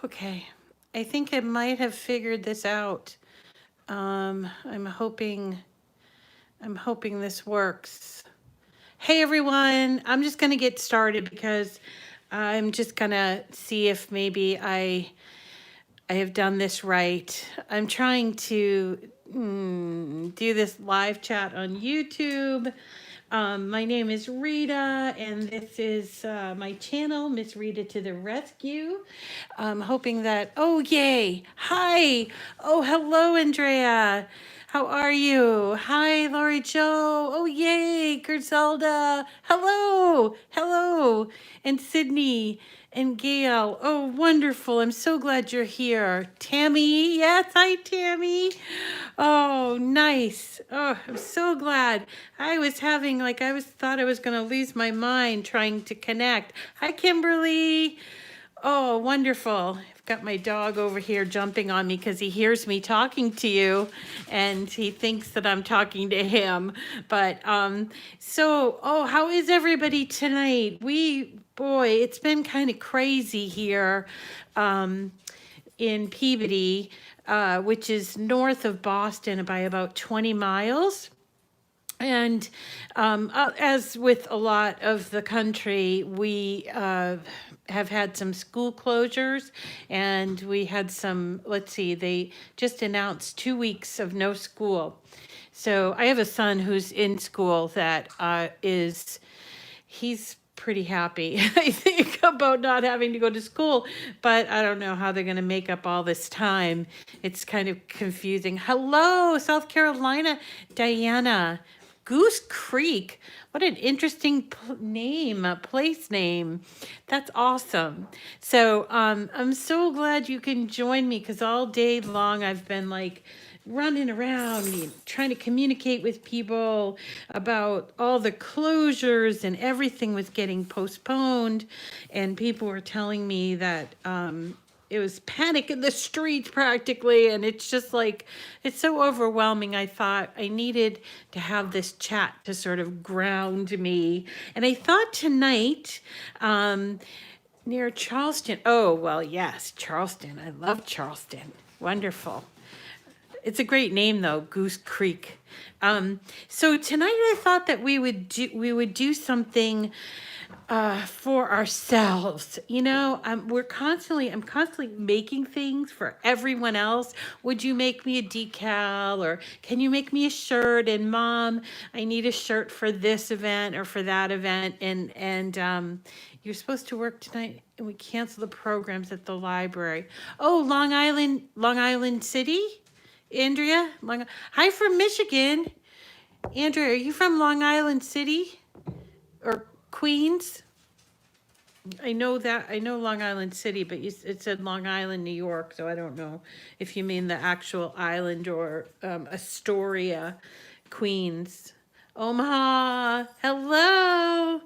Okay. I think I might have figured this out. I'm hoping this works. Hey everyone, I'm just gonna get started because I'm just gonna see if maybe I have done this right. I'm trying to do this live chat on YouTube. My name is Rita, and this is my channel, Miss Rita to the Rescue. I'm hoping that, oh, yay. Hi. Oh, hello, Andrea. How are you? Hi, Lori Jo. Oh, yay. Griselda. Hello. Hello. And Sydney and Gail. Oh, wonderful. I'm so glad you're here. Tammy. Yes, hi, Tammy. Oh, nice. Oh, I'm so glad. I was having, like, thought I was going to lose my mind trying to connect. Hi, Kimberly. Oh, wonderful. I've got my dog over here jumping on me because he hears me talking to you and he thinks that I'm talking to him. But oh, how is everybody tonight? Boy, it's been kind of crazy here in Peabody, which is north of Boston by about 20 miles. And as with a lot of the country, we have had some school closures, and we had some, let's see, they just announced 2 weeks of no school. So I have a son who's in school that he's pretty happy, I think, about not having to go to school, but I don't know how they're going to make up all this time. It's kind of confusing. Hello, South Carolina, Diana. Goose Creek. What an interesting place name. That's awesome. So I'm so glad you can join me because all day long I've been like running around trying to communicate with people about all the closures, and everything was getting postponed, and people were telling me that it was panic in the streets practically, and it's just like, it's so overwhelming. I thought I needed to have this chat to sort of ground me, and I thought tonight near Charleston. Oh, well, yes, Charleston. I love Charleston. Wonderful. It's a great name though, Goose Creek. So tonight I thought that we would do something for ourselves. You know, I'm constantly making things for everyone else. Would you make me a decal, or can you make me a shirt? And Mom, I need a shirt for this event or for that event. And you're supposed to work tonight, and we cancel the programs at the library. Oh, Long Island City. Andrea, hi from Michigan. Andrea, are you from Long Island City or Queens? I know Long Island City, but it said Long Island, New York, so I don't know if you mean the actual island or Astoria, Queens. Omaha, hello.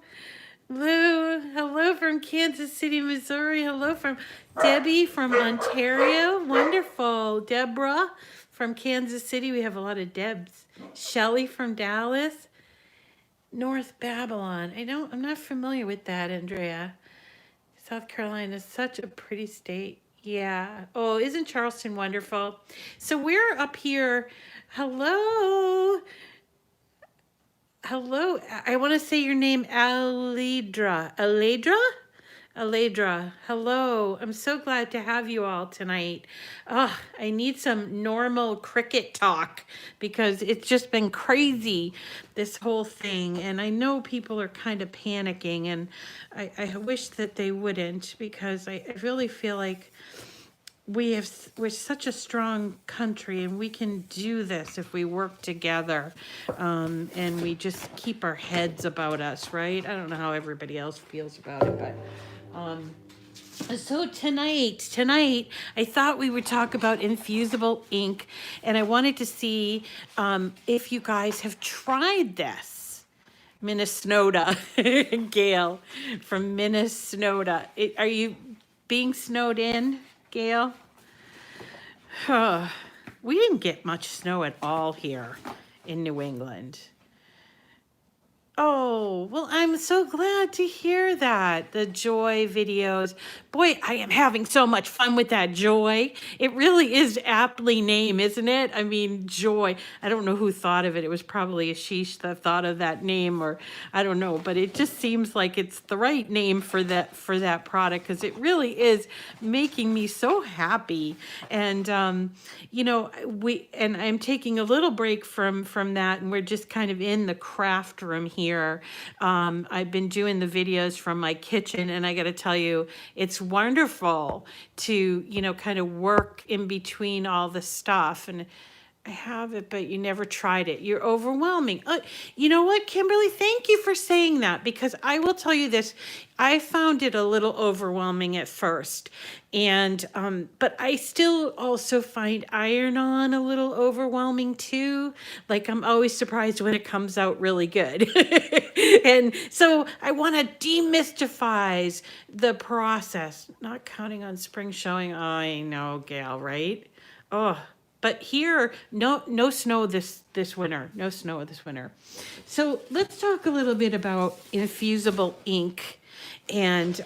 Hello from Kansas City, Missouri. Hello from Debbie from Ontario. Wonderful. Deborah from Kansas City. We have a lot of Debs. Shelly from Dallas. North Babylon. I'm not familiar with that, Andrea. South Carolina is such a pretty state. Yeah. Oh, isn't Charleston wonderful? So we're up here. Hello. Hello, I want to say your name, Aledra. Aledra, hello. I'm so glad to have you all tonight. Oh, I need some normal Cricut talk because it's just been crazy, this whole thing. And I know people are kind of panicking, and I wish that they wouldn't, because I really feel like we're such a strong country, and we can do this if we work together, and we just keep our heads about us, right? I don't know how everybody else feels about it, but so tonight, I thought we would talk about infusible ink, and I wanted to see if you guys have tried this. Minnesota, Gail from Minnesota. Are you being snowed in, Gail? We didn't get much snow at all here in New England. Oh, well, I'm so glad to hear that. The Joy videos. Boy, I am having so much fun with that Joy. It really is aptly named, isn't it? I mean, Joy. I don't know who thought of it. It was probably Ashish that thought of that name, or I don't know, but it just seems like it's the right name for that product, because it really is making me so happy. And I'm taking a little break from that, and we're just kind of in the craft room here. I've been doing the videos from my kitchen, and I got to tell you, it's wonderful to, kind of work in between all the stuff. And I have it, but you never tried it. You're overwhelming. You know what, Kimberly? Thank you for saying that, because I will tell you this. I found it a little overwhelming at first, and but I still also find iron-on a little overwhelming too. Like, I'm always surprised when it comes out really good. And so I want to demystify the process. Not counting on spring showing. I know, Gail, right? Oh. But here, no snow this winter. No snow this winter. So let's talk a little bit about infusible ink, and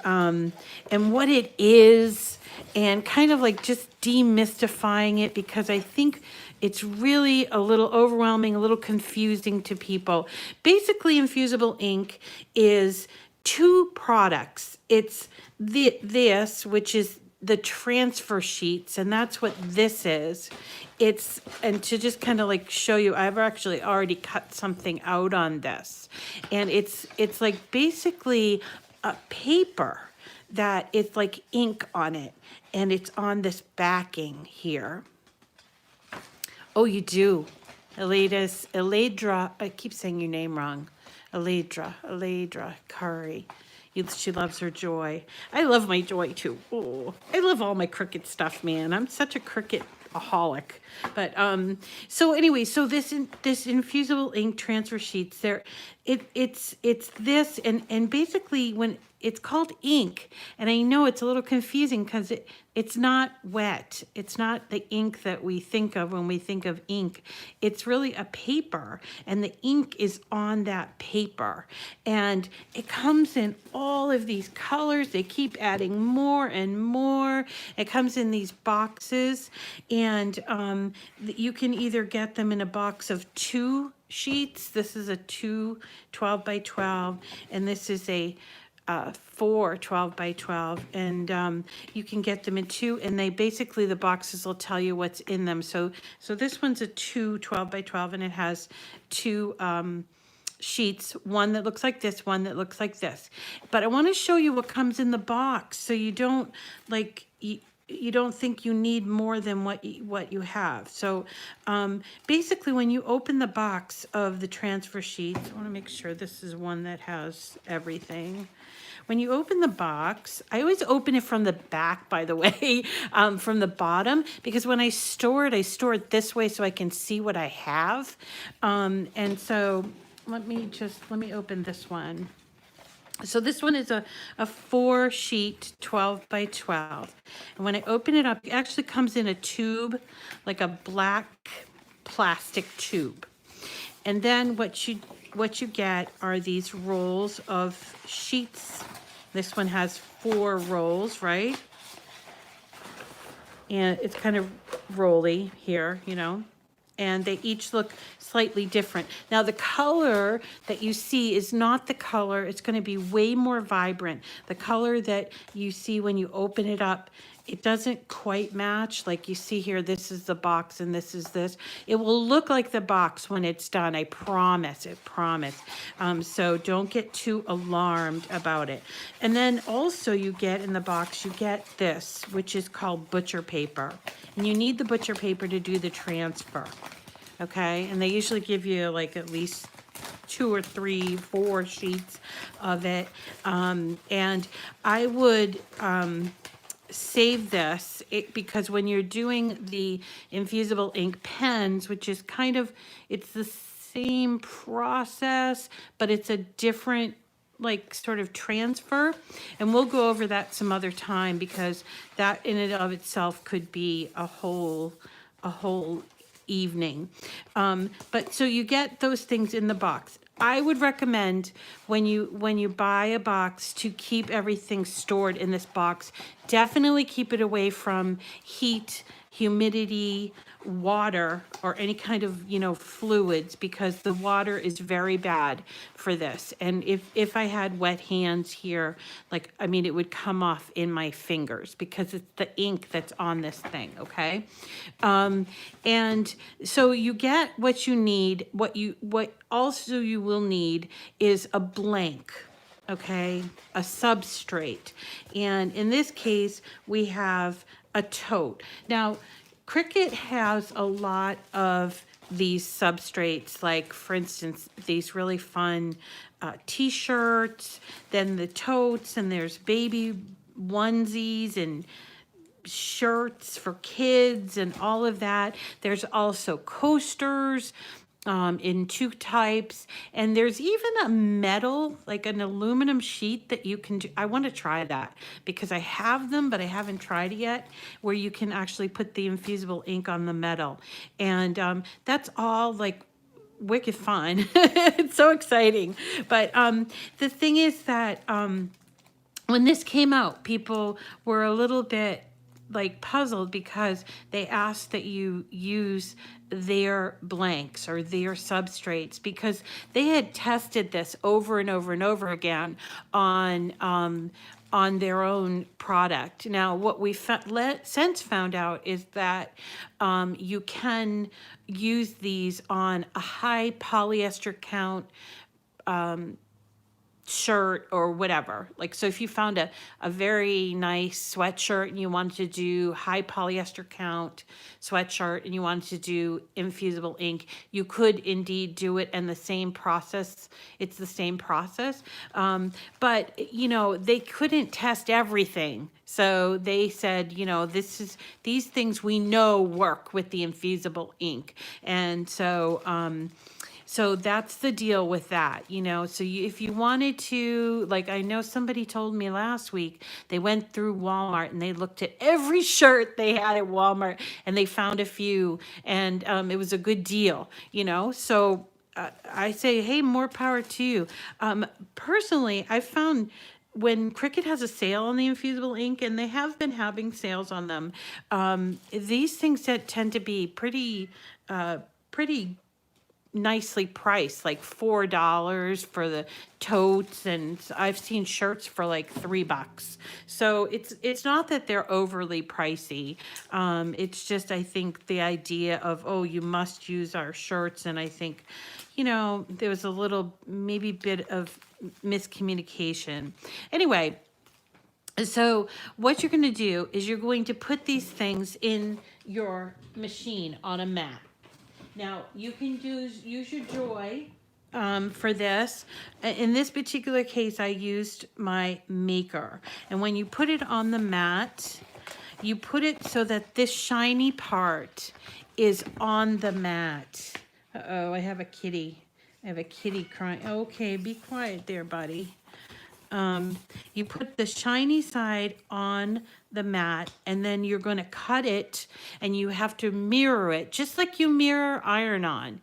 what it is, and kind of like just demystifying it, because I think it's really a little overwhelming, a little confusing to people. Basically, infusible ink is two products. It's this, which is the transfer sheets, and that's what this is. And to just kind of like show you, I've actually already cut something out on this, and it's like basically a paper that it's like ink on it, and it's on this backing here. Oh, you do. Eladra, I keep saying your name wrong. Eladra Curry. She loves her Joy. I love my Joy too. Oh, I love all my Cricut stuff, man. I'm such a Cricut-aholic. But so anyway, so this infusible ink transfer sheets, it's this, and basically when it's called ink, and I know it's a little confusing because it's not wet. It's not the ink that we think of when we think of ink. It's really a paper, and the ink is on that paper. And it comes in all of these colors. They keep adding more and more. It comes in these boxes, and you can either get them in a box of 2 sheets. This is a 2 12 by 12, and this is a 4 12 by 12, and you can get them in 2, and they basically, the boxes will tell you what's in them. So this one's a 2 12 by 12, and it has 2 sheets, one that looks like this, one that looks like this. But I want to show you what comes in the box, so you don't you don't think you need more than what you have. So basically, when you open the box of the transfer sheets, I want to make sure this is one that has everything. When you open the box, I always open it from the back, by the way, from the bottom, because when I store it this way so I can see what I have. And so let me open this one. So this one is a 4-sheet 12 by 12. And when I open it up, it actually comes in a tube, like a black plastic tube. And then what you get are these rolls of sheets. This one has 4 rolls, right? And it's kind of rolly here, and they each look slightly different. Now, the color that you see is not the color. It's going to be way more vibrant. The color that you see when you open it up, it doesn't quite match. Like you see here, this is the box and this is this. It will look like the box when it's done. I promise, so don't get too alarmed about it. And then also you get in the box, you get this, which is called butcher paper. And you need the butcher paper to do the transfer. Okay, and they usually give you like at least 2 or 3, 4 sheets of it. And I would save this because when you're doing the infusible ink pens, which is kind of, it's the same process, but it's a different like sort of transfer, and we'll go over that some other time, because that in and of itself could be a whole evening. But so you get those things in the box. I would recommend when you buy a box to keep everything stored in this box. Definitely keep it away from heat, humidity, water, or any kind of, fluids, because the water is very bad for this. And if I had wet hands here, like, I mean, it would come off in my fingers because it's the ink that's on this thing, okay? And so you get what you need. What also you will need is a blank, okay, a substrate. And in this case, we have a tote. Now, Cricut has a lot of these substrates, like, for instance, these really fun t-shirts, then the totes, and there's baby onesies and shirts for kids and all of that. There's also coasters in 2 types, and there's even a metal, like an aluminum sheet that you can do. I want to try that because I have them, but I haven't tried it yet, where you can actually put the infusible ink on the metal. And that's all like wicked fun. It's so exciting. But the thing is that when this came out, people were a little bit like puzzled because they asked that you use their blanks or their substrates, because they had tested this over and over and over again on their own product. Now, what we since found out is that you can use these on a high polyester count shirt or whatever. Like, so if you found a very nice sweatshirt and you wanted to do high polyester count sweatshirt and you wanted to do infusible ink, you could indeed do it in the same process. It's the same process. But, they couldn't test everything. So they said, these things we know work with the infusible ink. And so that's the deal with that, So if you wanted to, like, I know somebody told me last week, they went through Walmart and they looked at every shirt they had at Walmart and they found a few, and it was a good deal, So I say, hey, more power to you. Personally, I found when Cricut has a sale on the infusible ink, and they have been having sales on them, these things that tend to be pretty nicely priced, like $4 for the totes, and I've seen shirts for like $3. So it's not that they're overly pricey. It's just, I think the idea of, oh, you must use our shirts, and I think, there was a little maybe bit of miscommunication. Anyway, so what you're going to do is you're going to put these things in your machine on a mat. Now, you can use your Joy for this. In this particular case, I used my Maker. And when you put it on the mat, you put it so that this shiny part is on the mat. Uh-oh, I have a kitty. I have a kitty crying. Okay, be quiet there, buddy. You put the shiny side on the mat, and then you're going to cut it, and you have to mirror it just like you mirror iron-on.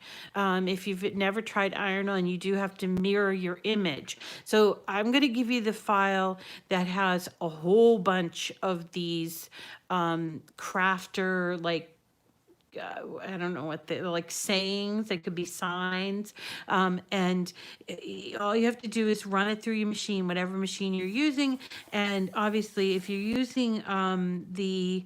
If you've never tried iron-on, you do have to mirror your image. So I'm going to give you the file that has a whole bunch of these crafter, like, I don't know what they're like, sayings. They could be signs. And all you have to do is run it through your machine, whatever machine you're using. And obviously, if you're using the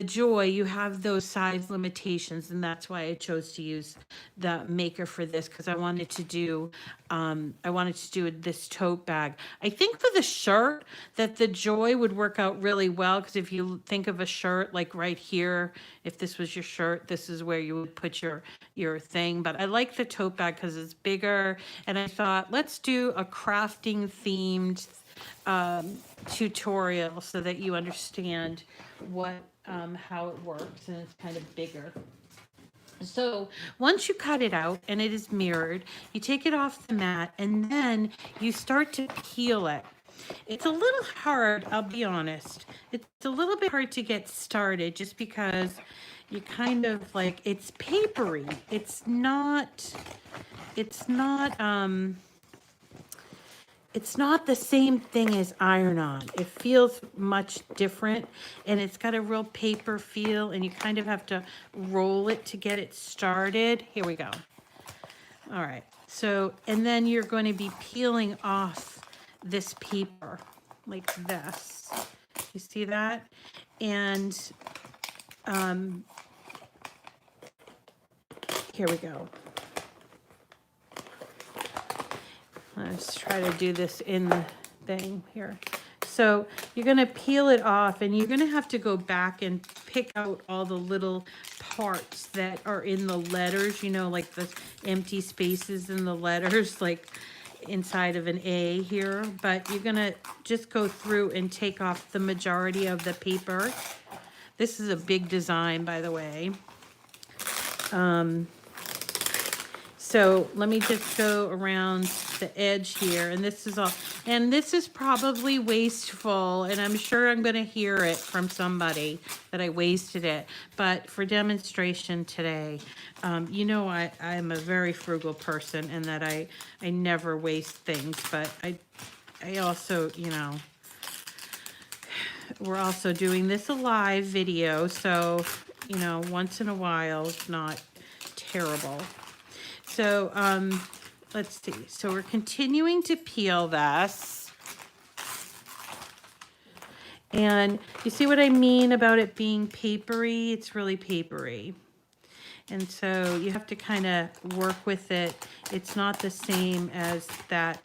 Joy, you have those size limitations, and that's why I chose to use the Maker for this, because I wanted to do this tote bag. I think for the shirt that the Joy would work out really well, because if you think of a shirt like right here, if this was your shirt, this is where you would put your thing. But I like the tote bag because it's bigger, and I thought, let's do a crafting themed tutorial so that you understand how it works, and it's kind of bigger. So once you cut it out and it is mirrored, you take it off the mat, and then you start to peel it. It's a little hard, I'll be honest. It's a little bit hard to get started just because you kind of like, it's papery. It's not the same thing as iron-on. It feels much different, and it's got a real paper feel, and you kind of have to roll it to get it started. Here we go. All right, so, and then you're going to be peeling off this paper like this. You see that? And here we go. Let's try to do this in the thing here. So you're going to peel it off, and you're going to have to go back and pick out all the little parts that are in the letters, you know, like the empty spaces in the letters, like inside of an A here. But you're going to just go through and take off the majority of the paper. This is a big design, by the way. So let me just go around the edge here, and this is all, and this is probably wasteful, and I'm sure I'm going to hear it from somebody that I wasted it, but for demonstration today, you know, I'm a very frugal person, and that I never waste things, but I also, you know, we're also doing this a live video, so, you know, once in a while, it's not terrible. So, let's see. So we're continuing to peel this. And you see what I mean about it being papery? It's really papery. And so you have to kind of work with it. It's not the same as that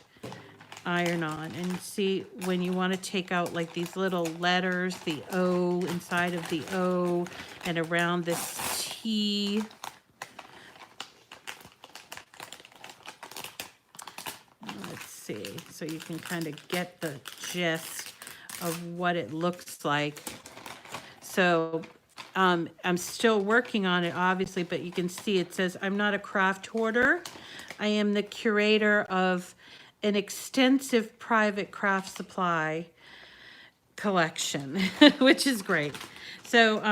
iron-on. And see, when you want to take out like these little letters, the O inside of the O and around this T. See, so you can kind of get the gist of what it looks like. So I'm still working on it, obviously, but you can see it says, I'm not a craft hoarder. I am the curator of an extensive private craft supply collection, which is great. So,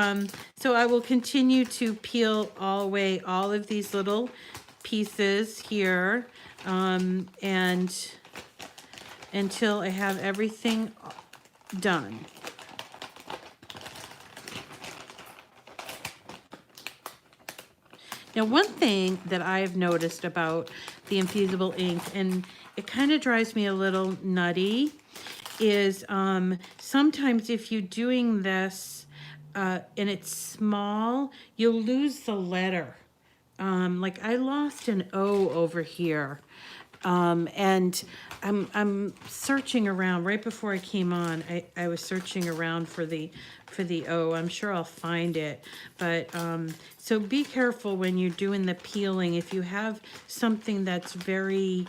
so I will continue to peel away all of these little pieces here, and until I have everything done. Now, one thing that I've noticed about the infusible ink, and it kind of drives me a little nutty, is sometimes if you're doing this and it's small, you'll lose the letter. Like I lost an O over here. And I'm searching around. Right before I came on, I was searching around for the O. I'm sure I'll find it. But so be careful when you're doing the peeling. If you have something that's very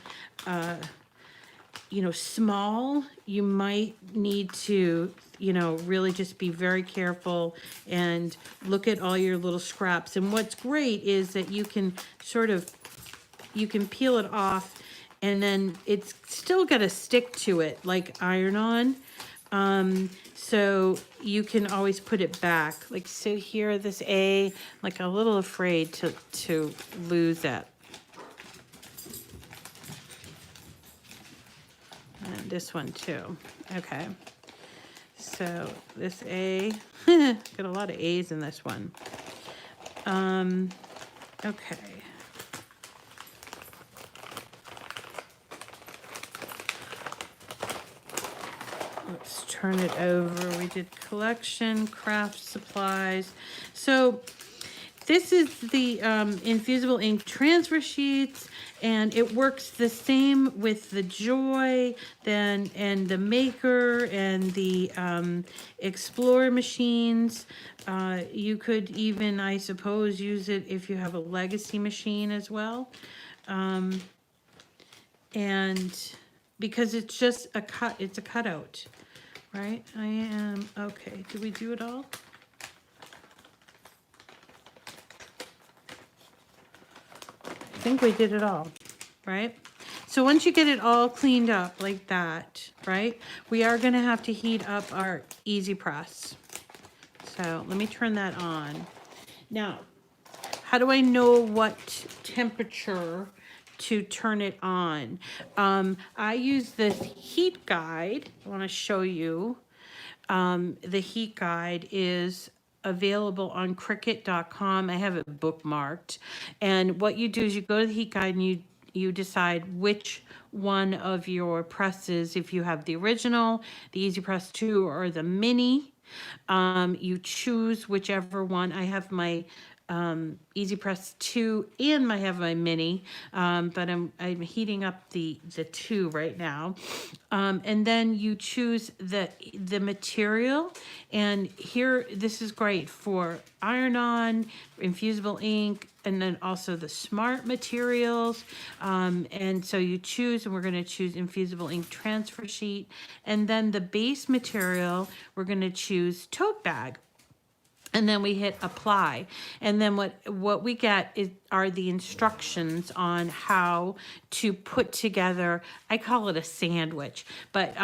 you know, small, you might need to, you know, really just be very careful and look at all your little scraps. And what's great is that you can sort of, you can peel it off, and then it's still got to stick to it like iron-on. So you can always put it back. Like, so here, this A, like a little afraid to lose it. And this one too. Okay. So this A, got a lot of A's in this one. Okay. Let's turn it over. We did collection, craft supplies. So this is the infusible ink transfer sheets, and it works the same with the Joy and the Maker and the Explorer machines. You could even, I suppose, use it if you have a legacy machine as well. And because it's just a cut, it's a cutout, right? I am, okay, did we do it all? I think we did it all, right? So once you get it all cleaned up like that, right, we are gonna have to heat up our Easy Press. So let me turn that on. Now, how do I know what temperature to turn it on? I use this heat guide. I want to show you. The heat guide is available on Cricut.com. I have it bookmarked. And what you do is you go to the heat guide and you decide which one of your presses, if you have the original, the Easy Press 2, or the mini. You choose whichever one. I have my Easy Press 2 and I have my mini, but I'm heating up the 2 right now. And then you choose the material, and here, this is great for iron-on, infusible ink, and then also the smart materials. And so you choose, and we're going to choose infusible ink transfer sheet. And then the base material, we're going to choose tote bag. And then we hit apply. And then what we get are the instructions on how to put together, I call it a sandwich, but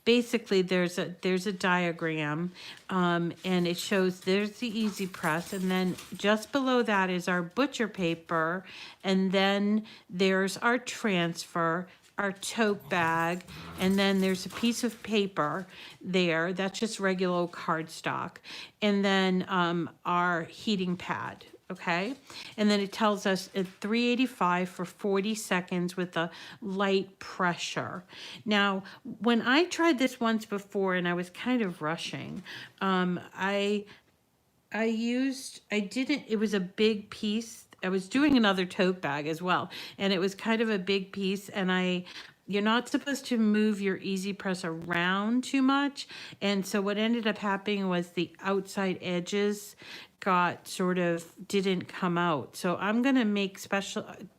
basically there's a diagram, and it shows there's the Easy Press, and then just below that is our butcher paper, and then there's our transfer, our tote bag, and then there's a piece of paper there that's just regular old cardstock, and then our heating pad. Okay, and then it tells us at 385 for 40 seconds with a light pressure. Now, when I tried this once before and I was kind of rushing, it was a big piece. I was doing another tote bag as well, and it was kind of a big piece, and you're not supposed to move your Easy Press around too much. And so what ended up happening was the outside edges didn't come out. So I'm going to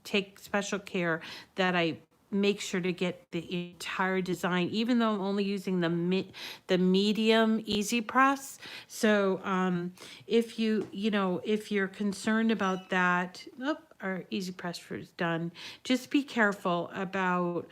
take special care that I make sure to get the entire design, even though I'm only using the medium Easy Press. So if you're concerned about that, our Easy Press is done. Just be careful about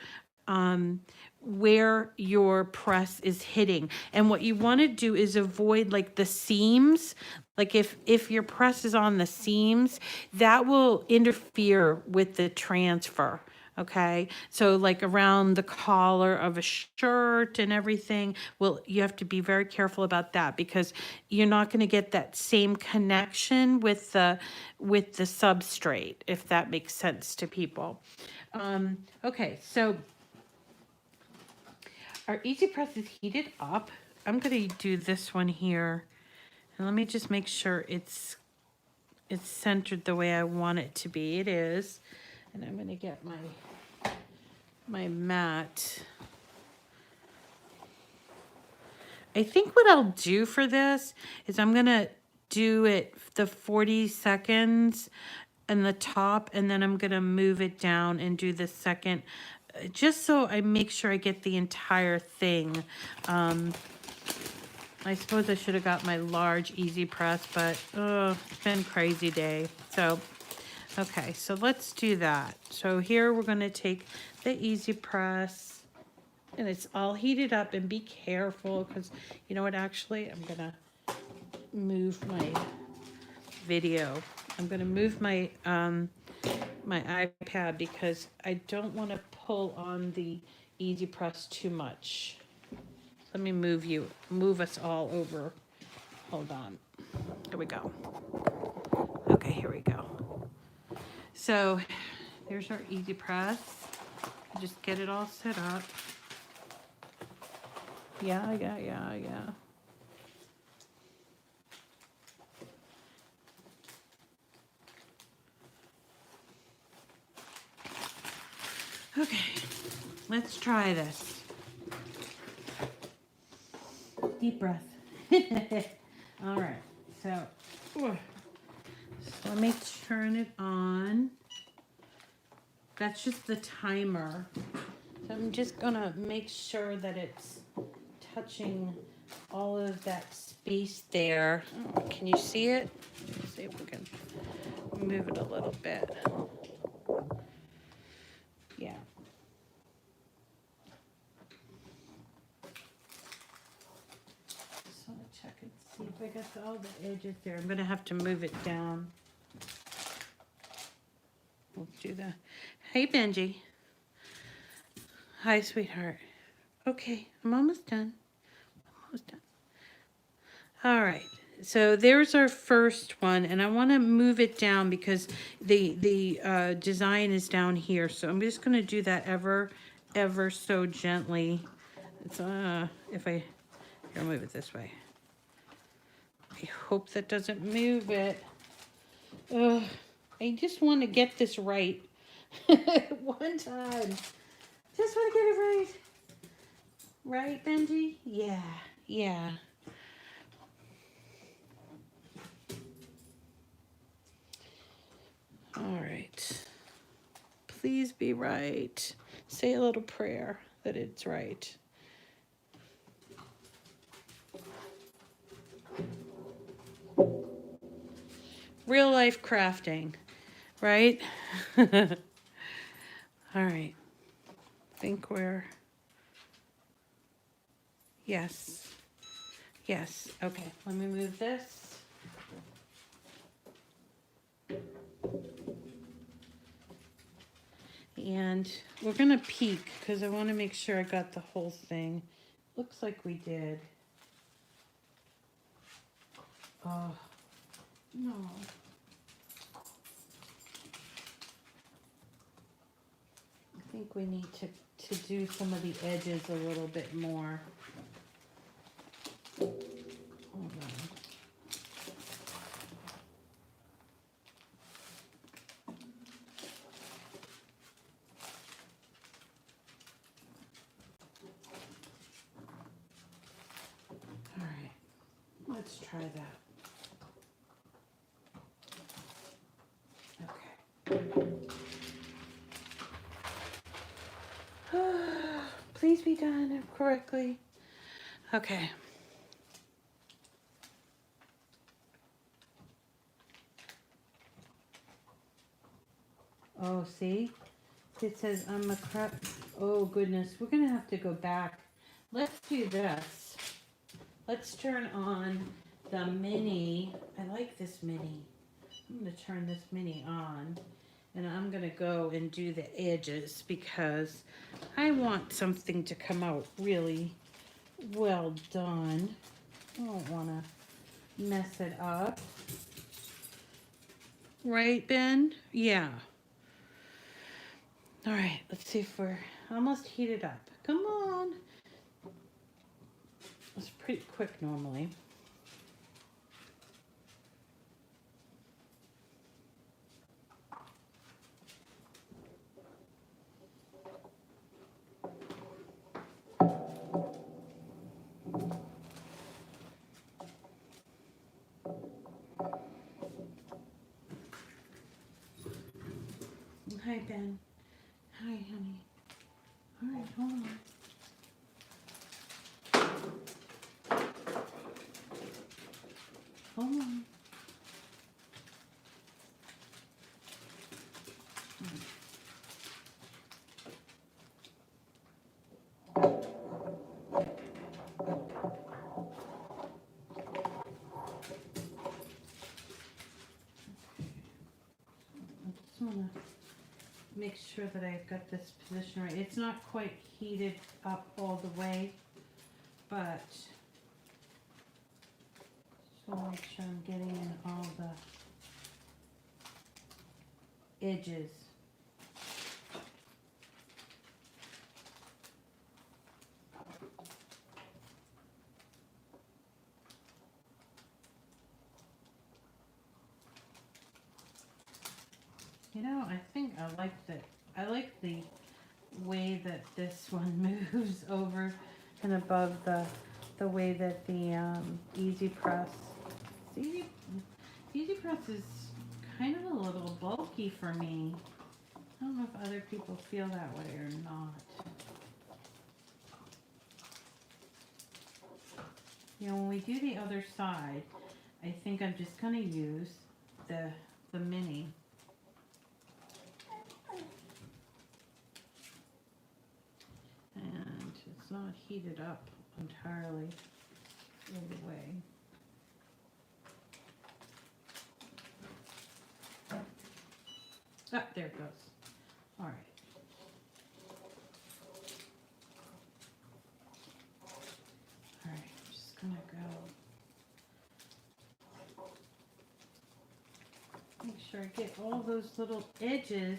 where your press is hitting. And what you want to do is avoid like the seams. Like if your press is on the seams, that will interfere with the transfer. Okay, so like around the collar of a shirt and everything, well, you have to be very careful about that, because you're not going to get that same connection with the substrate, if that makes sense to people. Okay, so our Easy Press is heated up. I'm going to do this one here, and let me just make sure it's centered the way I want it to be. It is. And I'm going to get my mat. I think what I'll do for this is I'm going to do it the 40 seconds in the top, and then I'm going to move it down and do the second, just so I make sure I get the entire thing. I suppose I should have got my large Easy Press, but it's been a crazy day. So okay, so let's do that. So here we're going to take the Easy Press, and it's all heated up, and be careful, because you know what, actually I'm going to move my video. I'm going to move my my iPad, because I don't want to pull on the Easy Press too much. Let me move us all over. Hold on. Here we go. Okay, here we go. So there's our Easy Press. Just get it all set up. Yeah. Okay, let's try this. Deep breath. All right, so let me turn it on. That's just the timer. So I'm just gonna make sure that it's touching all of that space there. Oh, can you see it? Let's see if we can move it a little bit. Yeah. Just want to check and see if I got all the edges there. I'm gonna have to move it down. We'll do that. Hey, Benji. Hi, sweetheart. Okay, I'm almost done. Almost done. All right. So there's our first one, and I want to move it down because the design is down here. So I'm just going to do that ever so gently. It's if I here, move it this way. I hope that doesn't move it. Ugh, I just want to get this right one time. Just want to get it right. Right, Benji? Yeah, yeah. All right. Please be right. Say a little prayer that it's right. Real life crafting, right? All right. Think we're... Yes. Yes. Okay. Let me move this. And we're going to peek because I want to make sure I got the whole thing. Looks like we did. Oh, no. I think we need to do some of the edges a little bit more. Hold on. All right, let's try that. Please be done correctly. Okay. Oh, see? It says I'm a crap. Oh, goodness. We're going to have to go back. Let's do this. Let's turn on the mini. I like this mini. I'm going to turn this mini on. And I'm going to go and do the edges because I want something to come out really well done. I don't want to mess it up. Right, Ben? Yeah. All right, let's see if we're almost heated up. Come on. It's pretty quick normally. Hi, Ben. Hi, honey. All right, hold on. Hold on. I just want to make sure that I've got this position right. It's not quite heated up all the way, but just want to make sure I'm getting in all the edges. You know, I think I like the way that this one moves over and above the way that the Easy Press. Easy Press is kind of a little bulky for me. I don't know if other people feel that way or not. You know, when we do the other side, I think I'm just going to use the mini. And it's not heated up entirely all the way. Ah, there it goes. All right. All right, I'm just gonna go. Make sure I get all those little edges.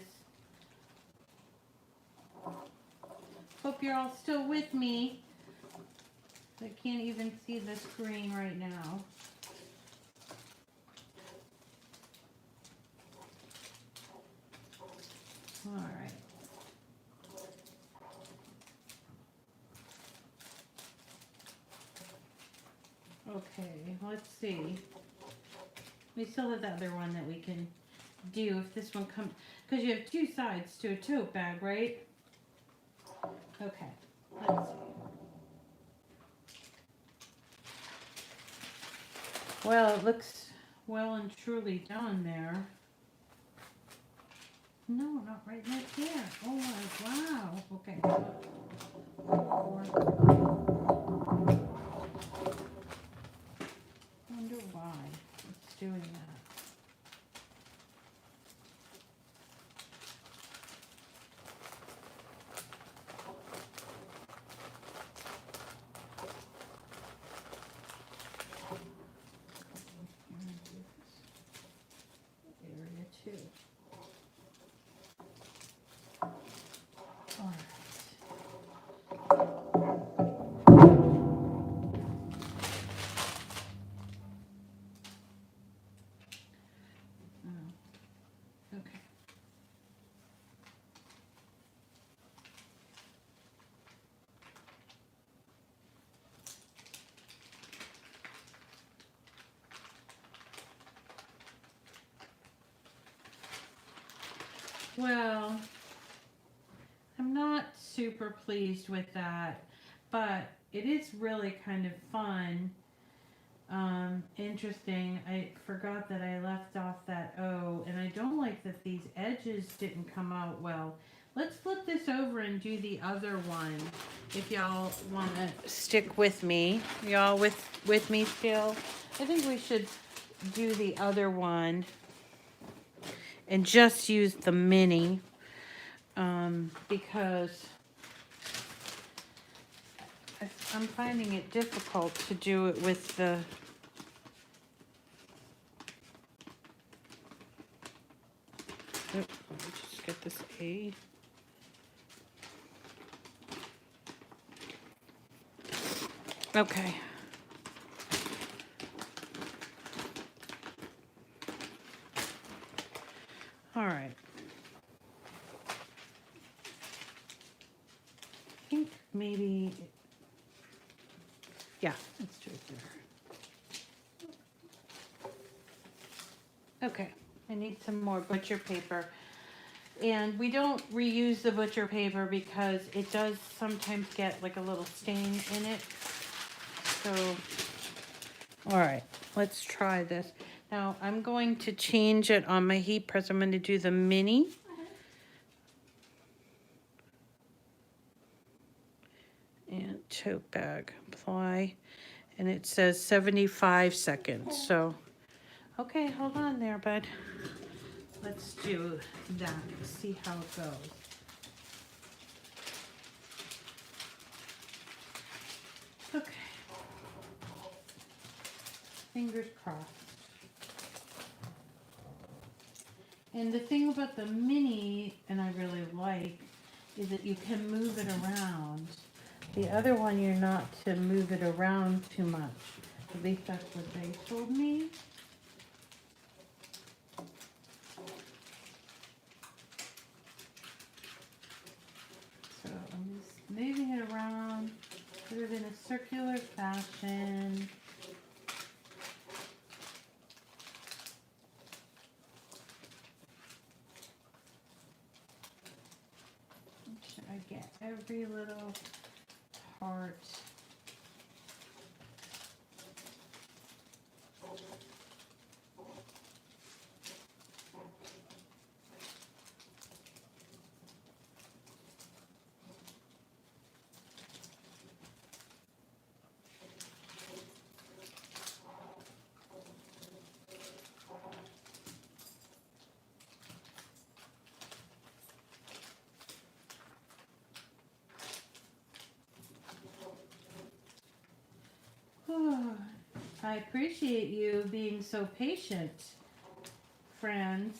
Hope you're all still with me. I can't even see the screen right now. All right. Okay, let's see. We still have the other one that we can do if this one comes, because you have two sides to a tote bag, right? Okay, let's see. Well, it looks well and truly done there. No, not right there. Oh my, wow. Okay. Wonder why it's doing that. Area 2. All right. Okay. Well, I'm not super pleased with that, but it is really kind of fun. Interesting. I forgot that I left off that O, and I don't like that these edges didn't come out well. Let's flip this over and do the other one, if y'all want to stick with me. Y'all with me still? I think we should do the other one and just use the mini, because I'm finding it difficult to do it with the... Let me just get this A. Okay. All right. I think maybe, yeah, let's do it there. Okay, I need some more butcher paper. And we don't reuse the butcher paper because it does sometimes get like a little stain in it. So, all right, let's try this. Now I'm going to change it on my heat press. I'm going to do the mini. And tote bag, apply. And it says 75 seconds. So, okay, hold on there, bud. Let's do that, see how it goes. Okay. Fingers crossed. And the thing about the mini, and I really like, is that you can move it around. The other one, you're not to move it around too much. At least that's what they told me. So I'm just moving it around sort of in a circular fashion. Make sure I get every little part. I appreciate you being so patient, friends.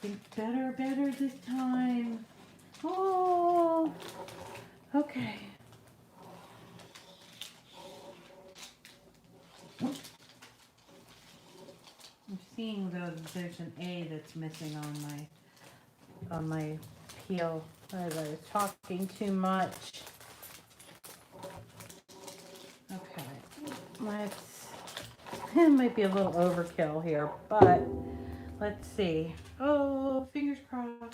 Think better this time. Oh, okay. I'm seeing there's an A that's missing on my peel. I was talking too much. Okay, it might be a little overkill here, but let's see. Oh, fingers crossed. All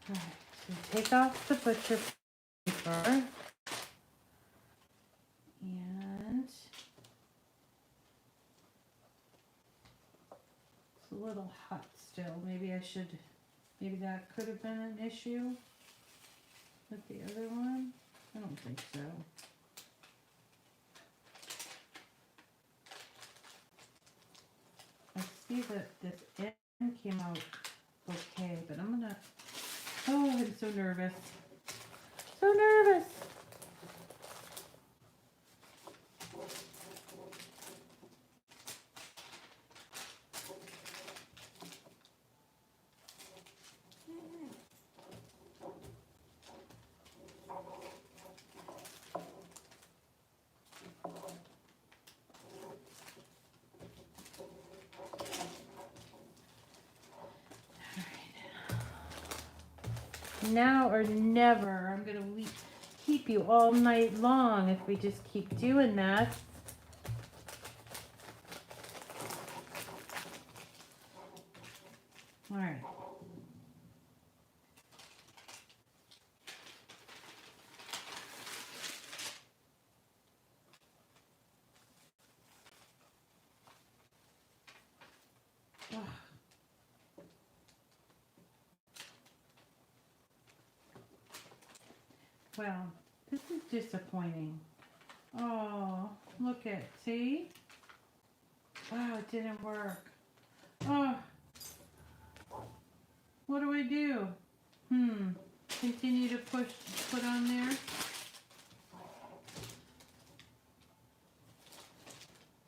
right, so take off the butcher paper. And it's a little hot still. Maybe that could have been an issue with the other one. I don't think so. I see that this end came out okay, but I'm so nervous. So nervous. Now or never. I'm going to keep you all night long if we just keep doing that. All right. Well, this is disappointing. Oh, see? Wow, it didn't work. Oh, what do I do? Continue to put on there.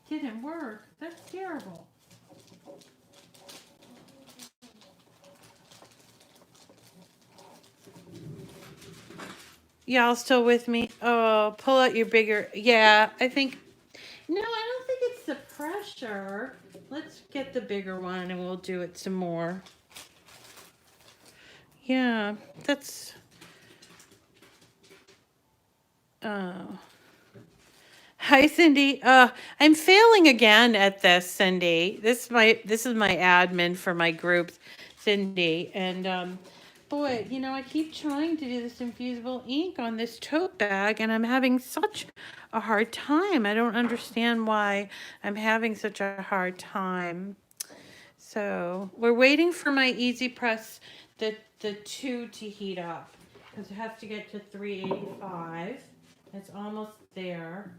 Didn't work. That's terrible. Y'all still with me? Oh, pull out your bigger. Yeah, I think. No, I don't think it's the pressure. Let's get the bigger one and we'll do it some more. Yeah, that's. Oh. Hi, Cindy. I'm failing again at this, Cindy. This is my admin for my groups, Cindy. And boy, I keep trying to do this infusible ink on this tote bag, and I'm having such a hard time. I don't understand why I'm having such a hard time. So we're waiting for my Easy Press, the 2 to heat up, because it has to get to 385. It's almost there.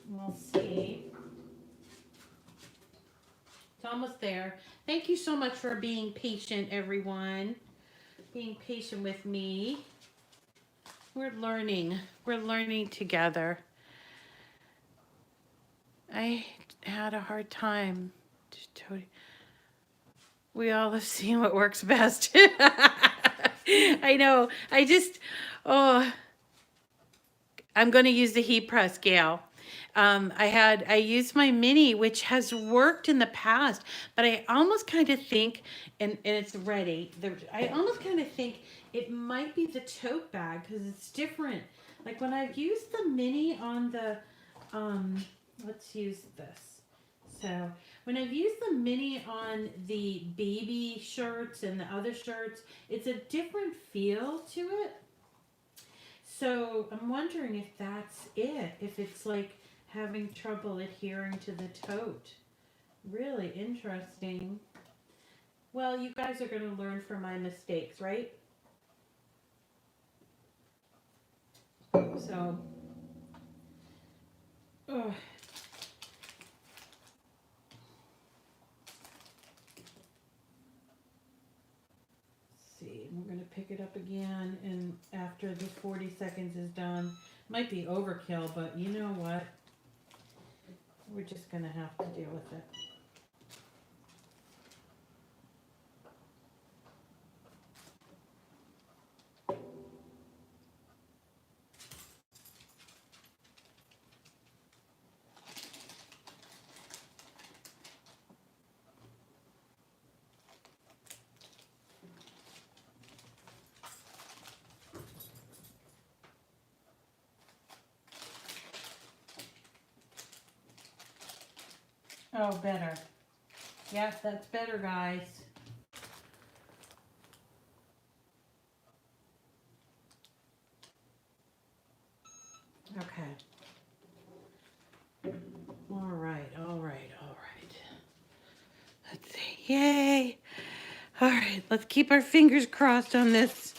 We'll see. It's almost there. Thank you so much for being patient, everyone. Being patient with me. We're learning. We're learning together. I had a hard time. We all have seen what works best. I know. I'm going to use the heat press, Gail. I used my mini, which has worked in the past, but I almost kind of think, and it's ready. I almost kind of think it might be the tote bag because it's different. Like when I've used the mini on the, let's use this. So when I've used the mini on the baby shirts and the other shirts, it's a different feel to it. So I'm wondering if that's it, if it's like having trouble adhering to the tote. Really interesting. Well, you guys are going to learn from my mistakes, right? So, oh, see, we're going to pick it up again, and after the 40 seconds is done, might be overkill, but you know what? We're just going to have to deal with it. Oh, better. Yes, that's better, guys. Okay. All right, all right, all right. Let's see. Yay. All right, let's keep our fingers crossed on this.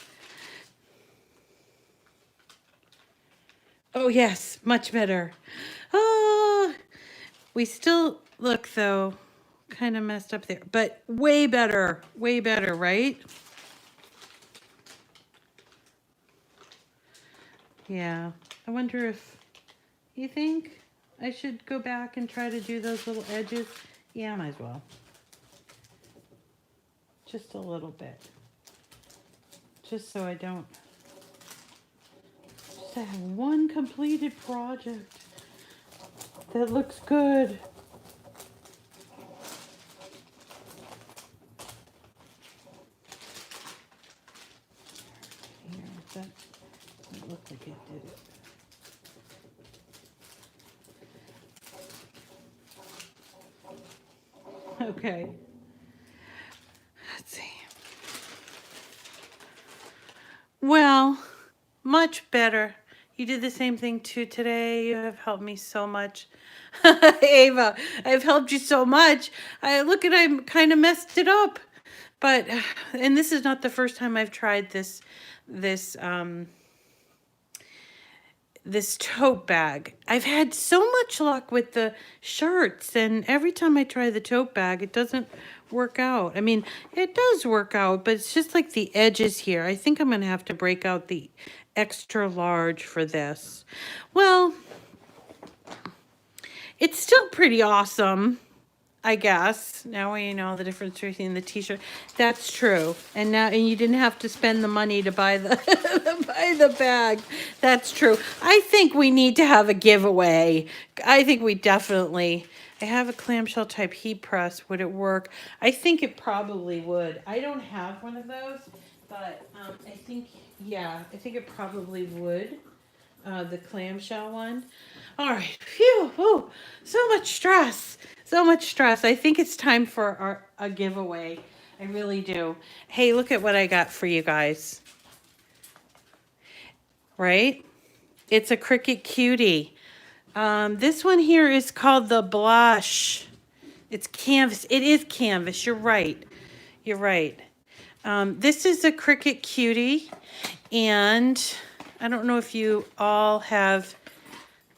Oh, yes, much better. Oh, we still look, though, kind of messed up there, but way better, right? Yeah. I wonder if you think I should go back and try to do those little edges. Yeah, might as well. Just a little bit. Just so I don't. Just have one completed project that looks good. Here, that looked like it did it. Okay. Let's see. Well, much better. You did the same thing too today. You have helped me so much. Ava, I've helped you so much. I kind of messed it up. But, and this is not the first time I've tried this this tote bag. I've had so much luck with the shirts, and every time I try the tote bag, it doesn't work out. I mean, it does work out, but it's just like the edges here. I think I'm going to have to break out the extra large for this. Well, it's still pretty awesome, I guess. Now you know the difference between the t-shirt. That's true. And you didn't have to spend the money to buy the buy the bag. That's true. I think we need to have a giveaway. I think we definitely. I have a clamshell type heat press. Would it work? I think it probably would. I don't have one of those, but I think, yeah, I think it probably would. The clamshell one. All right. Phew. Whew. So much stress. So much stress. I think it's time for a giveaway. I really do. Hey, look at what I got for you guys. Right? It's a Cricut cutie. This one here is called the blush. It's canvas. It is canvas. You're right. You're right. This is a Cricut cutie, and I don't know if you all have.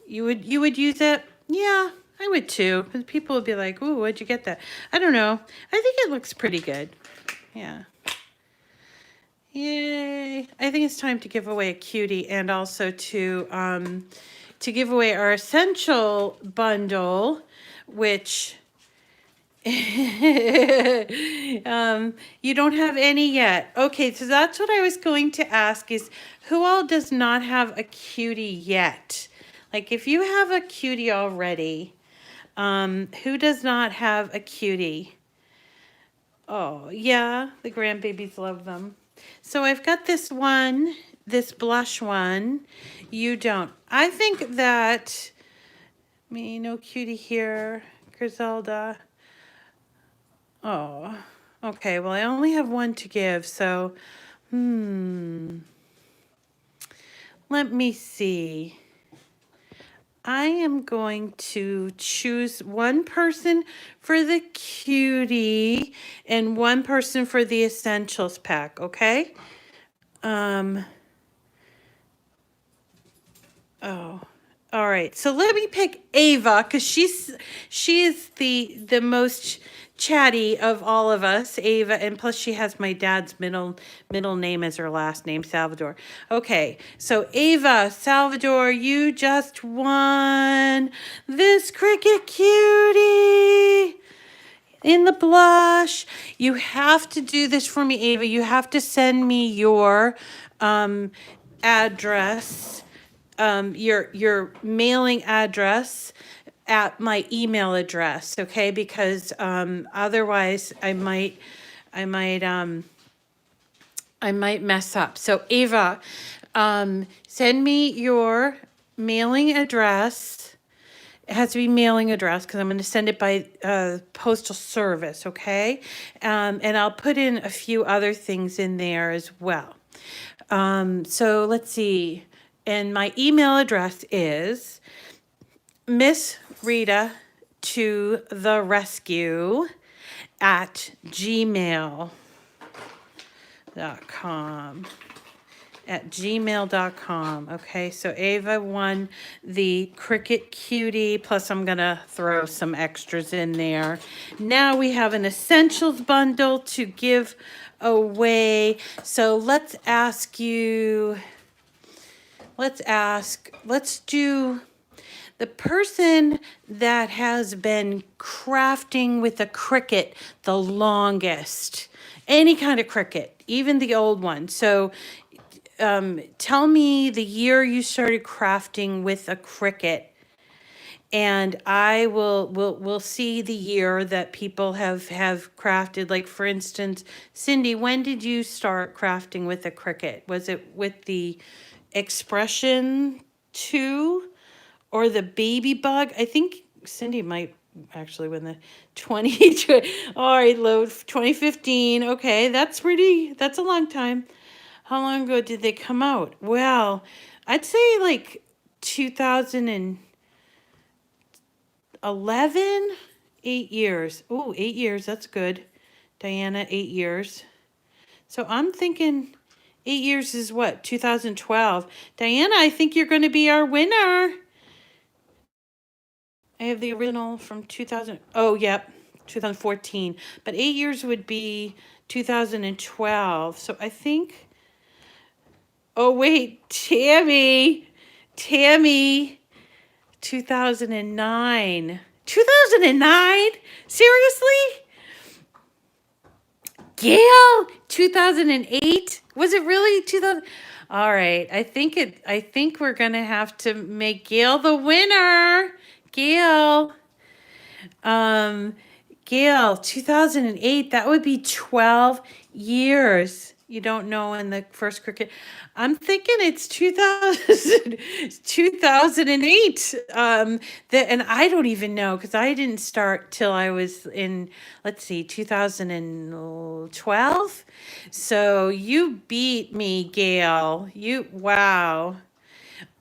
You would use it? Yeah, I would too. Because people would be like, "Ooh, where'd you get that?" I don't know. I think it looks pretty good. Yeah. Yay! I think it's time to give away a cutie, and also to give away our essential bundle, which you don't have any yet. Okay, so that's what I was going to ask is who all does not have a cutie yet? Like if you have a cutie already, who does not have a cutie? Oh, yeah, the grandbabies love them. So I've got this one, this blush one. You don't. I think that, no cutie here. Griselda. Oh, okay. Well, I only have one to give, so, let me see. I am going to choose one person for the cutie and one person for the essentials pack, okay? Oh, all right. So let me pick Ava because she is the most chatty of all of us, Ava, and plus she has my dad's middle name as her last name, Salvador. Okay, so Ava, Salvador, you just won this Cricut cutie in the blush. You have to do this for me, Ava. You have to send me your address, your mailing address at my email address, okay? Because otherwise I might mess up. So Ava, send me your mailing address. It has to be mailing address because I'm going to send it by postal service, okay? And I'll put in a few other things in there as well. So let's see. And my email address is Miss Rita to the rescue at gmail.com. At gmail.com. Okay, so Ava won the Cricut cutie, plus I'm gonna throw some extras in there. Now we have an essentials bundle to give away. So let's do the person that has been crafting with a Cricut the longest, any kind of Cricut, even the old one. So tell me the year you started crafting with a Cricut, and I will see the year that people have crafted. Like, for instance, Cindy, when did you start crafting with a Cricut? Was it with the Expression 2 or the Baby Bug? I think Cindy might actually win the 20. All right, load 2015. Okay, that's a long time. How long ago did they come out? Well, I'd say like 2011, 8 years. Oh, 8 years, that's good. Diana, 8 years. So I'm thinking 8 years is what, 2012. Diana, I think you're going to be our winner. I have the original from 2000. Oh, yep, 2014. But 8 years would be 2012. So I think. Oh, wait, Tammy, 2009. 2009? Seriously? Gail, 2008? Was it really 2000? All right, I think we're going to have to make Gail the winner. Gail, 2008, that would be 12 years. You don't know when the first Cricut. I'm thinking it's 2008. And I don't even know because I didn't start till I was in, let's see, 2012. So you beat me, Gail. Wow.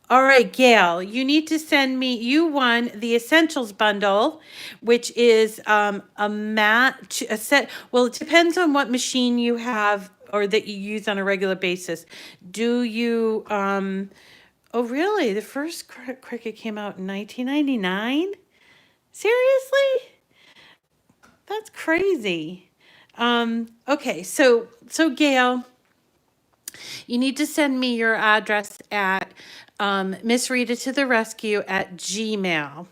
All right, Gail, you need to send me, you won the Essentials Bundle, which is a set. Well, it depends on what machine you have or that you use on a regular basis. Do you, oh, really? The first Cricut came out in 1999? Seriously? That's crazy. Okay, so Gail, you need to send me your address at Miss Rita to the rescue at Gmail.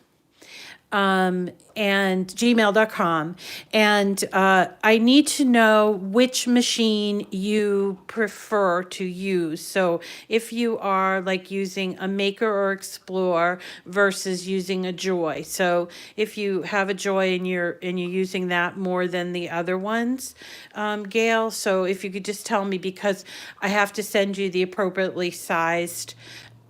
And gmail.com. And I need to know which machine you prefer to use. So if you are like using a Maker or Explore versus using a Joy. So if you have a Joy and you're using that more than the other ones, Gail, so if you could just tell me, because I have to send you the appropriately sized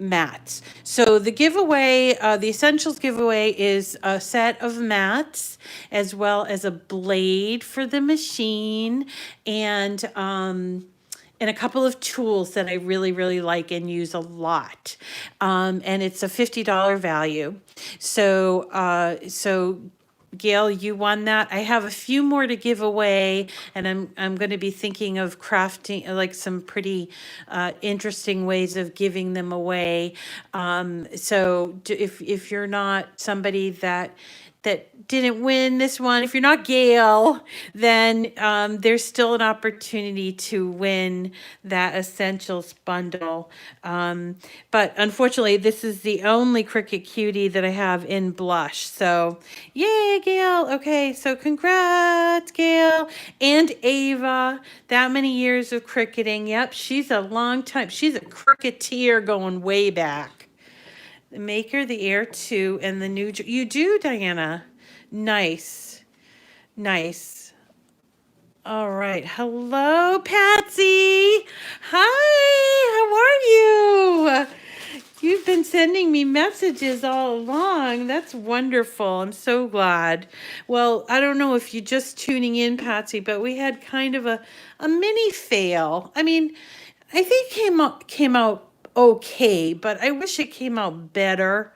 mats. So the giveaway, the essentials giveaway is a set of mats as well as a blade for the machine and a couple of tools that I really, really like and use a lot. And it's a $50 value. So Gail, you won that. I have a few more to give away, and I'm going to be thinking of crafting like some pretty interesting ways of giving them away. If you're not somebody that didn't win this one, if you're not Gail, then there's still an opportunity to win that essentials bundle. But unfortunately, this is the only Cricut Cutie that I have in blush. So yay, Gail. Okay, so congrats, Gail. And Ava, that many years of cricketing. Yep, she's a long time. She's a cricketeer going way back. The maker, the heir to, and the new. You do, Diana. Nice. Nice. All right. Hello, Patsy. Hi, how are you? You've been sending me messages all along. That's wonderful. I'm so glad. Well, I don't know if you're just tuning in, Patsy, but we had kind of a mini fail. I mean, I think came out okay, but I wish it came out better.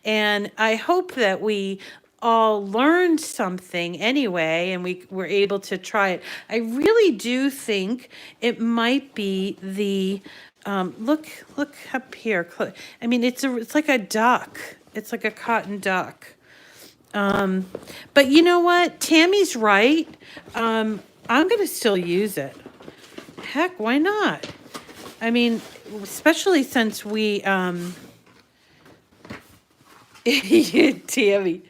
And I hope that we all learned something anyway, and we were able to try it. I really do think it might be the look up here. I mean, it's like a duck. It's like a cotton duck. But you know what? Tammy's right. I'm gonna still use it. Heck, why not? I mean, especially since we Tammy,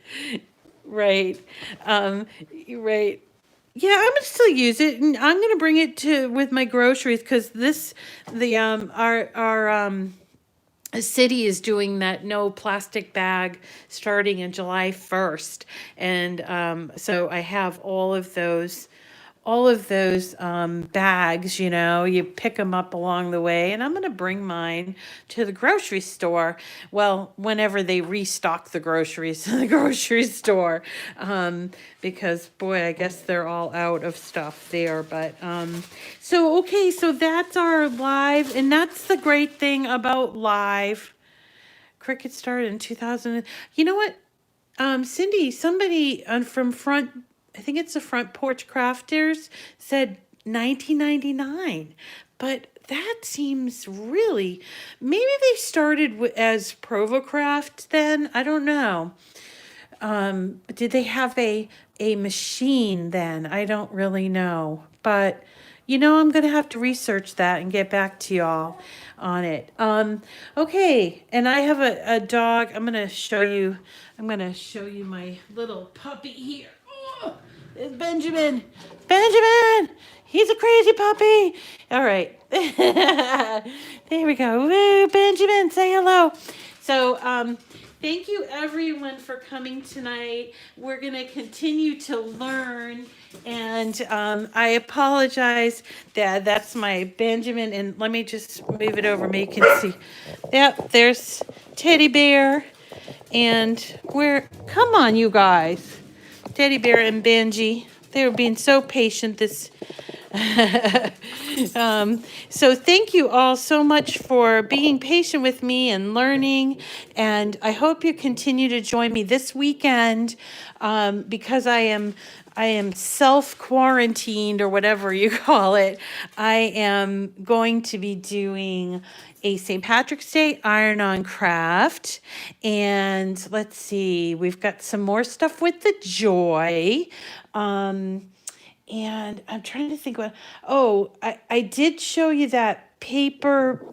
right, right. Yeah, I'm gonna still use it, and I'm gonna bring it to with my groceries because our city is doing that no plastic bag starting in July 1st, and so I have all of those bags, you pick them up along the way, and I'm going to bring mine to the grocery store. Well, whenever they restock the groceries in the grocery store, because boy, I guess they're all out of stuff there. But okay, so that's our live, and that's the great thing about live. Cricut started in 2000. You know what? Cindy, somebody from I think it's the Front Porch Crafters said 1999, but that seems really, maybe they started as Provocraft then, I don't know. Did they have a machine then? I don't really know, but I'm going to have to research that and get back to y'all on it. Okay, and I have a dog. I'm going to show you my little puppy here. Oh, it's Benjamin. Benjamin! He's a crazy puppy. All right. There we go. Woo, Benjamin, say hello. So, thank you everyone for coming tonight. We're going to continue to learn, and I apologize that that's my Benjamin, and let me just move it over. Maybe you can see. Yep, there's Teddy Bear, and come on, you guys. Teddy Bear and Benji. They were being so patient this so thank you all so much for being patient with me and learning, and I hope you continue to join me this weekend because I am self-quarantined, or whatever you call it. I am going to be doing a St. Patrick's Day iron-on craft, and let's see, we've got some more stuff with the Joy. And I'm trying to think I did show you that paper,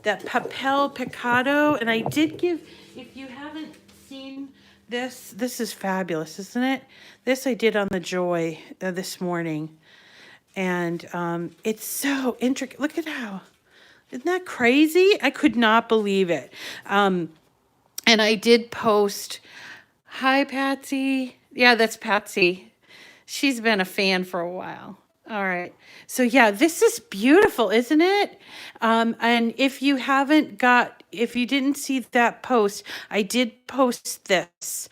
that papel picado, and I did give, if you haven't seen this is fabulous, isn't it? This I did on the Joy this morning, and it's so intricate. Look at how, isn't that crazy? I could not believe it. And I did post, hi Patsy. Yeah, that's Patsy. She's been a fan for a while. All right. So yeah, this is beautiful, isn't it? And if you haven't got if you didn't see that post, I did post this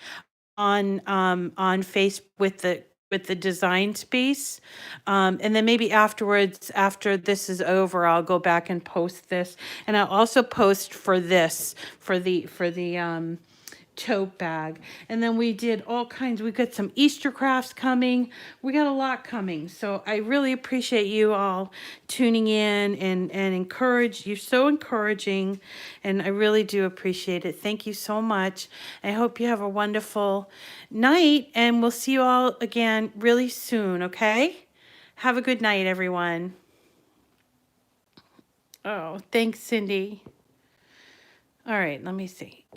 on face with the design space. And then maybe afterwards, after this is over, I'll go back and post this. And I'll also post for this, for the tote bag. And then we did all kinds, we got some Easter crafts coming. We got a lot coming. So I really appreciate you all tuning in and encourage. You're so encouraging, and I really do appreciate it. Thank you so much. I hope you have a wonderful night, and we'll see you all again really soon, okay? Have a good night, everyone. Oh, thanks, Cindy. All right, let me see.